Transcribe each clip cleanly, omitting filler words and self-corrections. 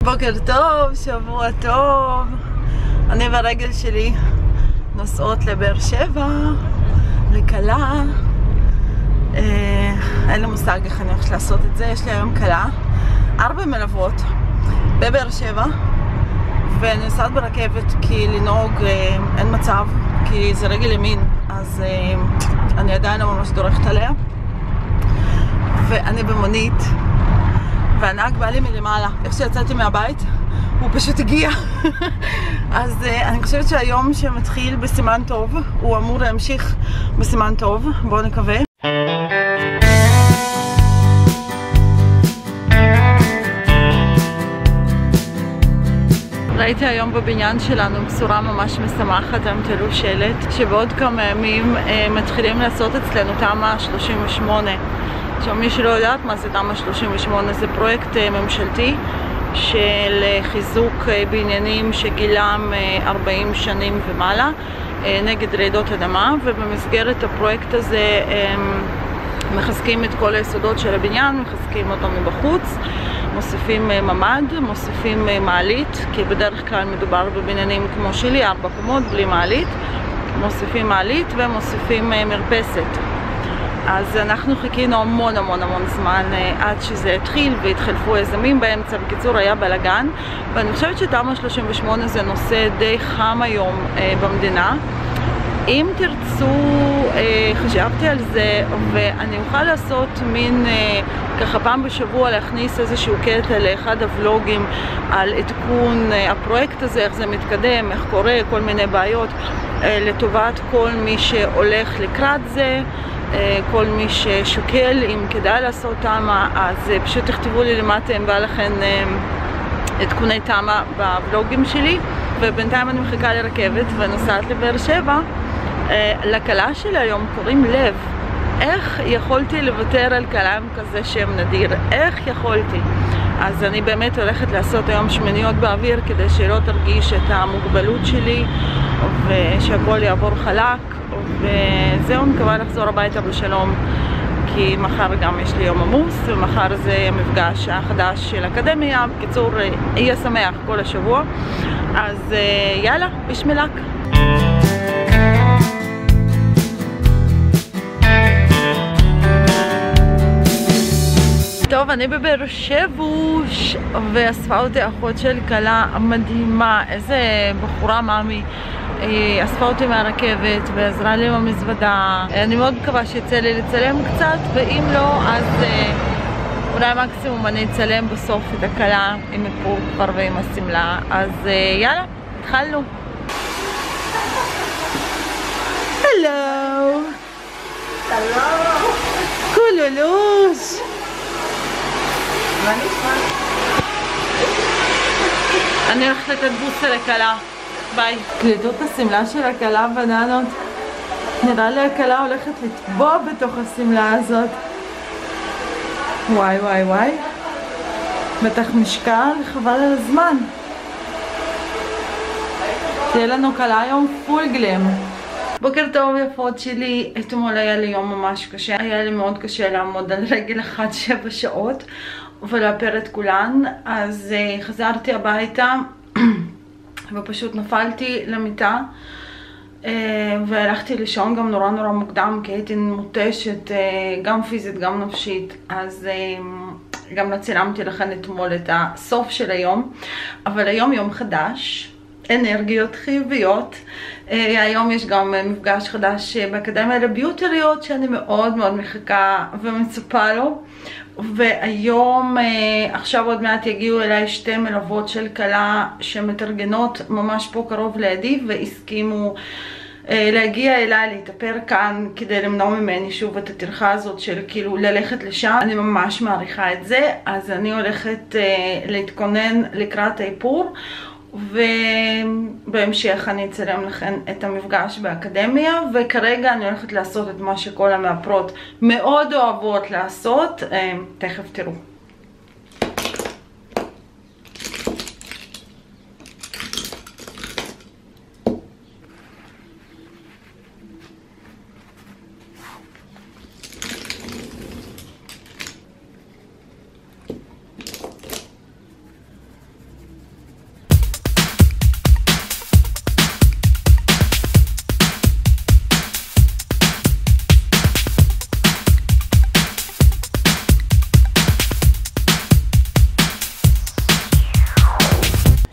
בוקר טוב, שבוע טוב. אני והרגל שלי נוסעות לבאר שבע, לקלה. אין לי מושג איך אני הולכת לעשות את זה. יש לי היום קלה, 4 מלוות בבאר שבע, ואני נוסעת ברכבת כי לנהוג אין מצב, כי זה רגל ימין, אז אני עדיין לא ממש דורכת עליה. ואני במונית, והנהג בא לי מלמעלה. איך שיצאתי מהבית, הוא פשוט הגיע. אז אני חושבת שהיום שמתחיל בסימן טוב, הוא אמור להמשיך בסימן טוב. בואו נקווה. ראיתי היום בבניין שלנו בשורה ממש משמחת. הם תלו שלט שבעוד כמה ימים מתחילים לעשות אצלנו תמ"א 38. עכשיו, מי שלא יודעת מה זה תמ"א 38, זה פרויקט ממשלתי של חיזוק בניינים שגילם 40 שנים ומעלה נגד רעידות אדמה, ובמסגרת הפרויקט הזה מחזקים את כל היסודות של הבניין, מחזקים אותו מבחוץ, מוסיפים ממ"ד, מוסיפים מעלית, כי בדרך כלל מדובר בבניינים כמו שלי, 4 קומות בלי מעלית, מוסיפים מעלית ומוסיפים מרפסת. אז אנחנו חיכינו המון זמן עד שזה התחיל, והתחלפו יזמים באמצע. בקיצור, היה בלגן, ואני חושבת שתמ"א 38 זה נושא די חם היום במדינה. אם תרצו, חשבתי על זה, ואני אוכל לעשות מין ככה פעם בשבוע להכניס איזשהו קטע לאחד הוולוגים על עדכון הפרויקט הזה, איך זה מתקדם, איך קורה, כל מיני בעיות, לטובת כל מי שהולך לקראת זה, כל מי ששוקל אם כדאי לעשות תמ"א. אז פשוט תכתבו לי למטה אם בא לכם עדכוני תמ"א בוולוגים שלי. ובינתיים אני מחכה לרכבת ונוסעת לבאר שבע. לקלה שלי היום קוראים לב. איך יכולתי לוותר על קלה עם כזה שם נדיר? איך יכולתי? אז אני באמת הולכת לעשות היום שמיניות באוויר כדי שלא תרגיש את המוגבלות שלי ושהכל יעבור חלק, וזהו, מקווה לחזור הביתה בשלום, כי מחר גם יש לי יום עמוס, ומחר זה המפגש החדש של אקדמיה. בקיצור, יהיה שמח כל השבוע. אז יאללה, בשמילק. טוב, אני בבאר שבוש, ואספה אותי אחות של קלה מדהימה, איזה בחורה מאמי. היא אספה אותי מהרכבת ועזרה לי עם המזוודה. אני מאוד מקווה שיצא לי לצלם קצת, ואם לא, אז אולי מקסימום אני אצלם בסוף את הקלה עם איפור כבר ועם הסמלה. אז יאללה, התחלנו. הלו. הלו. קולולוש. מה נשמע? אני הולכת לתת בוסה לקלה. ביי. קליטו את הסמלה של הקלה בננות. נראה לי הקלה הולכת לטבוע בתוך הסמלה הזאת. וואי וואי וואי. בטח משקל, חבל על הזמן. תהיה לנו קלה היום פול גלם. בוקר טוב יפות שלי. אתמול היה לי יום ממש קשה. היה לי מאוד קשה לעמוד על רגל אחת 7 שעות ולאפר את כולן. אז חזרתי הביתה ופשוט נפלתי למיטה והלכתי לישון גם נורא מוקדם, כי הייתי מותשת גם פיזית גם נפשית. אז גם לא צילמתי לכן אתמול את הסוף של היום, אבל היום יום חדש, אנרגיות חיוביות. היום יש גם מפגש חדש באקדמיה לביוטריות שאני מאוד מחכה ומצפה לו. והיום, עכשיו עוד מעט יגיעו אליי 2 מלוות של קלה שמתארגנות ממש פה קרוב לידי, והסכימו להגיע אליי, להתאפר כאן, כדי למנוע ממני שוב את הטרחה הזאת של כאילו ללכת לשם. אני ממש מעריכה את זה, אז אני הולכת להתכונן לקראת האיפור, ובהמשך אני אצלם לכם את המפגש באקדמיה. וכרגע אני הולכת לעשות את מה שכל המאפרות מאוד אוהבות לעשות. תכף תראו.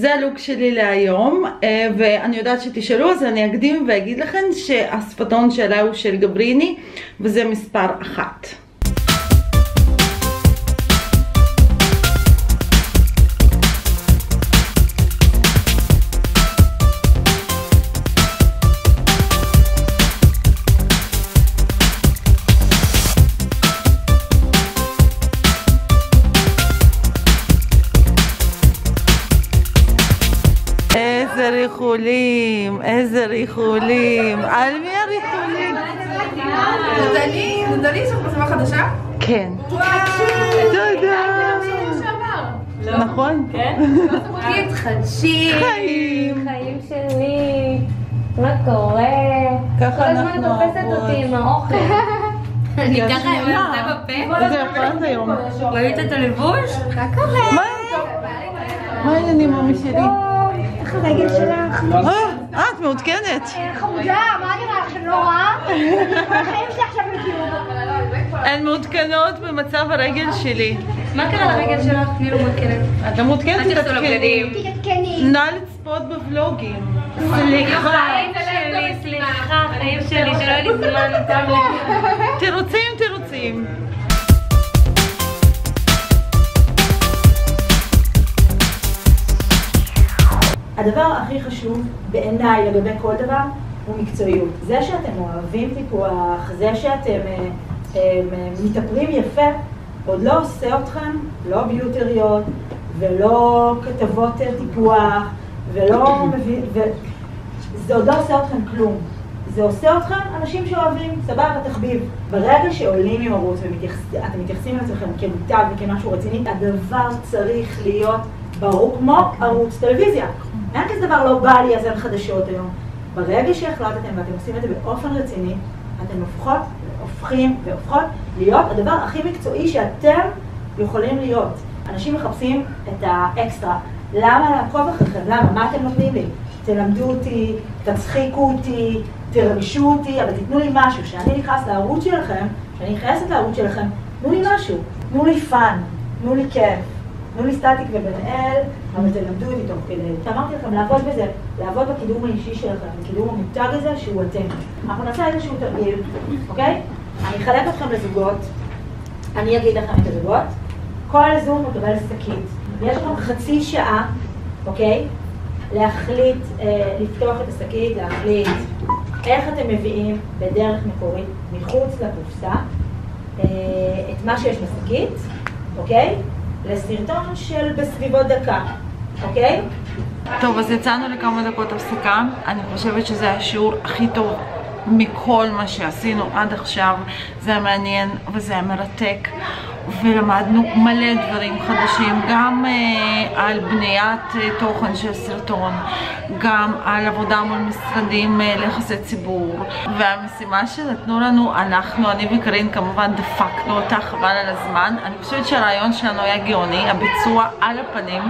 זה הלוק שלי להיום, ואני יודעת שתשאלו, אז אני אקדים ואגיד לכם שהשפתון שלה הוא של גבריני, וזה מספר 1. איזה ריחולים, איזה ריחולים. על מי הריחולים? נדלי יש לך פרסמה חדשה? כן. תודה. נכון? כן? תתחדשי. חיים. חיים שלי, מה קורה? ככה אנחנו כל הזמן תופסת אותי עם האוכל. אני ככה עם זה בפה? איזה יפה את היום. ראית את הלבוש? מה קורה? מה העניינים ממי שלי? איך הרגל שלך? את מעודכנת. חמודה, מה נראה לך? לא רע? החיים שלי עכשיו לכיוון. הן מעודכנות במצב הרגל שלי. מה קרה לרגל שלך? אני לא מעודכנת. את לא מעודכנת? אל תעשו לו בגדים. תתעדכני. נא לצפות בוולוגים. סליחה, חיים שלי, שלא היה לי זמן, תם לי. תירוצים. הדבר הכי חשוב בעיניי לגבי כל דבר הוא מקצועיות. זה שאתם אוהבים טיפוח, זה שאתם מתאפרים יפה, עוד לא עושה אתכם, לא ביוטריות ולא כתבות טיפוח ולא מבין, זה עוד לא עושה אתכם כלום. זה עושה אתכם אנשים שאוהבים, סבבה, תחביב. ברגע שעולים עם ערוץ ואתם מתייחסים לעצמכם כמותג וכמשהו רציני, הדבר צריך להיות ברור כמו ערוץ טלוויזיה. אין כזה דבר לא בא לי, אז אין חדשות היום. ברגע שהחלטתם ואתם עושים את זה באופן רציני, אתם הופכות להיות הדבר הכי מקצועי שאתם יכולים להיות. אנשים מחפשים את האקסטרה. למה לעקוב אחריכם? למה? מה אתם נותנים לי? תלמדו אותי, תצחיקו אותי, תרגישו אותי, אבל תתנו לי משהו. כשאני נכנס לערוץ שלכם, כשאני נכנסת לערוץ שלכם, תנו לי משהו. תנו לי פאן, תנו לי כיף. תנו לי סטטיק ובן-אל, אבל תלמדו אותי תוך כדי. אמרתי לכם לעבוד בזה, לעבוד בקידום האישי שלכם, בקידום המותג הזה שהוא אתם. אנחנו נעשה איזשהו תרגיל, אוקיי? אני אחלק אתכם לזוגות, אני אגיד לכם את הזוגות. כל זוג מקבל שקית. יש לכם חצי שעה, אוקיי? להחליט, לפתוח את השקית, להחליט איך אתם מביאים בדרך מקורית, מחוץ לקופסה, את מה שיש בשקית, אוקיי? לסרטון של בסביבות דקה, אוקיי? טוב, אז יצאנו לכמה דקות הפסקה. אני חושבת שזה השיעור הכי טוב מכל מה שעשינו עד עכשיו. זה היה מעניין וזה היה מרתק, ולמדנו מלא דברים חדשים, גם על בניית תוכן של סרטון, גם על עבודה מול משרדים ליחסי ציבור, והמשימה שנתנו לנו, אני וקרין כמובן דפקנו אותה חבל על הזמן. אני חושבת שהרעיון שלנו היה גאוני, הביצוע על הפנים,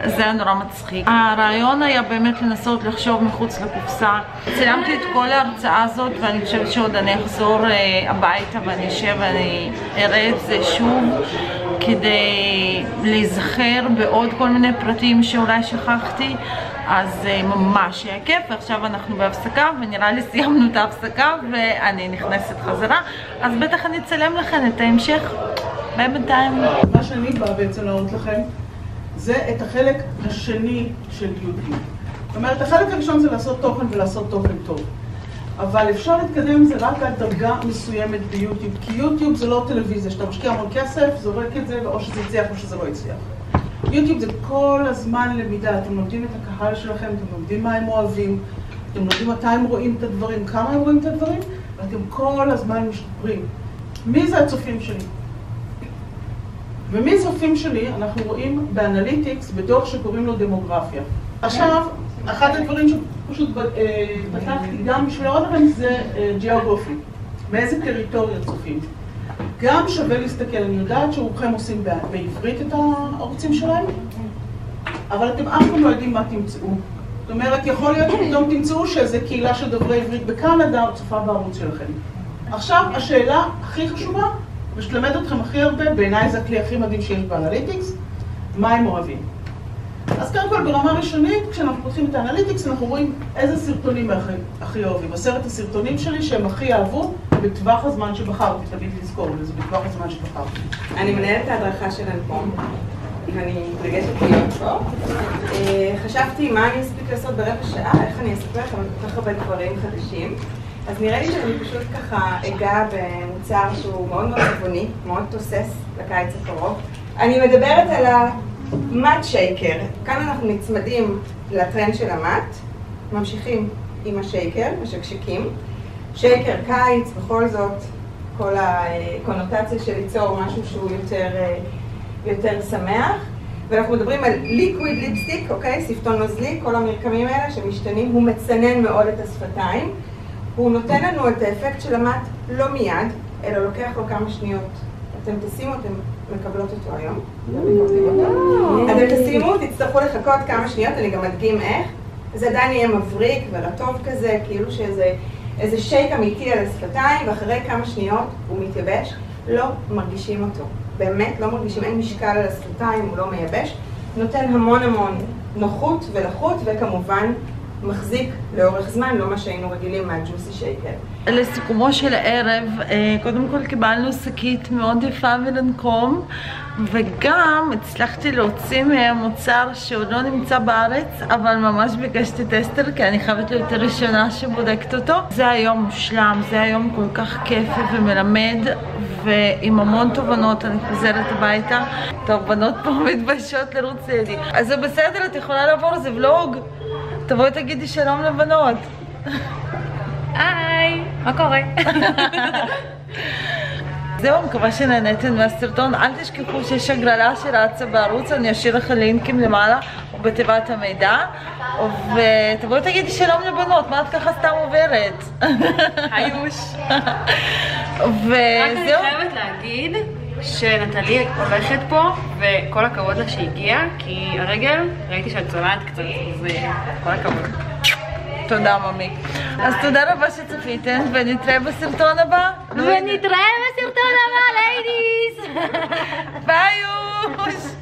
זה היה נורא מצחיק. הרעיון היה באמת לנסות לחשוב מחוץ לקופסה. צילמתי את כל ההרצאה הזאת, ואני חושבת שעוד אני אחזור הביתה ואני אשב ואני אראה את זה שוב כדי להיזכר בעוד כל מיני פרטים שאולי שכחתי. אז ממש היה כיף, ועכשיו אנחנו בהפסקה, ונראה לי סיימנו את ההפסקה ואני נכנסת חזרה, אז בטח אני אצלם לכם את ההמשך. ביי בינתיים. מה שאני באה בעצם להראות לכם זה את החלק השני של יוטיוב. זאת אומרת, החלק הראשון זה לעשות תוכן ולעשות תוכן טוב. אבל אפשר להתקדם עם זה רק עד דרגה מסוימת ביוטיוב, כי יוטיוב זה לא טלוויזיה, שאתה משקיע המון כסף, זורק את זה, או שזה יצליח או שזה לא יצליח. יוטיוב זה כל הזמן למידה, אתם לומדים את הקהל שלכם, אתם לומדים מה הם אוהבים, אתם לומדים מתי הם רואים את הדברים, כמה הם רואים את הדברים, ואתם כל הזמן משתפרים. מי זה הצופים שלי? ומי צופים שלי אנחנו רואים באנליטיקס בדוח שקוראים לו דמוגרפיה. עכשיו, אחד הדברים שפשוט פתחתי גם בשביל להראות לכם זה גיאוגרפי. מאיזה טריטוריה צופים. גם שווה להסתכל, אני יודעת שרובכם עושים בעברית את הערוצים שלהם, אבל אתם אף פעם לא יודעים מה תמצאו. זאת אומרת, יכול להיות שפתאום תמצאו שאיזו קהילה של דוברי עברית בקנדה צופה בערוץ שלכם. עכשיו, השאלה הכי חשובה, ושתלמד אתכם הכי הרבה, בעיניי זה הכלי הכי מדהים שיש באנליטיקס, מה הם אוהבים. אז קודם כל ברמה ראשונית, כשאנחנו פותחים את האנליטיקס, אנחנו רואים איזה סרטונים הכי אוהבים. 10 הסרטונים שלי שהם הכי אהבו בטווח הזמן שבחרתי, תמיד לזכור לזה, בטווח הזמן שבחרתי. אני מנהלת את ההדרכה שלנו פה, ואני מתרגשת להיות פה. חשבתי מה אני אספיק לעשות ברבע שעה, איך אני אספר לכם כל כך הרבה דברים חדשים. אז נראה לי שאני פשוט ככה אגע במוצר שהוא מאוד מאוד טבעוני, מאוד תוסס לקיץ הקרוב. אני מדברת על המט שייקר. כאן אנחנו נצמדים לטרנד של המט, ממשיכים עם השייקר, השקשקים. שייקר קיץ, בכל זאת, כל הקונוטציה של ליצור משהו שהוא יותר שמח. ואנחנו מדברים על ליקוויד ליפסטיק, אוקיי? ספטון נוזלי, כל המרקמים האלה שמשתנים, הוא מצנן מאוד את השפתיים. הוא נותן לנו את האפקט של המט לא מיד, אלא לוקח לו כמה שניות. אתם תשימו, אתם מקבלות אותו היום. אתם תשימו, תצטרכו לחכות כמה שניות, אני גם מדגים איך. זה עדיין יהיה מבריק ורטוב כזה, כאילו שאיזה שייק אמיתי על השפתיים, ואחרי כמה שניות הוא מתייבש. לא מרגישים אותו. באמת לא מרגישים, אין משקל על השפתיים, הוא לא מייבש. נותן המון נוחות ולחות, וכמובן מחזיק לאורך זמן, לא מה שהיינו רגילים מהג'וסי שייקר. לסיכומו של הערב, קודם כל קיבלנו שקית מאוד יפה מלנקום, וגם הצלחתי להוציא מוצר שעוד לא נמצא בארץ, אבל ממש ביקשתי טסטר, כי אני חייבת להיות הראשונה שבודקת אותו. זה היום מושלם, זה היום כל כך כיפי ומלמד, ועם המון תובנות אני חוזרת הביתה. טוב, בנות פה מתביישות לרוץ לידי. אז זה בסדר, את יכולה לעבור, זה ולוג. תבואי תגידי שלום לבנות. היי, מה קורה? זהו, מקווה שנהנתם מהסרטון. אל תשכחו שיש הגרלה שרצה בערוץ, אני אשאיר לך לינקים למעלה או בתיבת המידע. ותבואי תגידי שלום לבנות, מה את ככה סתם עוברת? היוש. וזהו. רק אני חייבת להגיד שנטלי הולכת פה, וכל הכבוד לה שהגיעה, כי הרגל ראיתי שאת צולעת קצת, אז כל הכבוד. תודה ממי. אז תודה רבה שצפיתם, ונתראה בסרטון הבא. ונתראה בסרטון הבא, ליידיס! ביי יוש!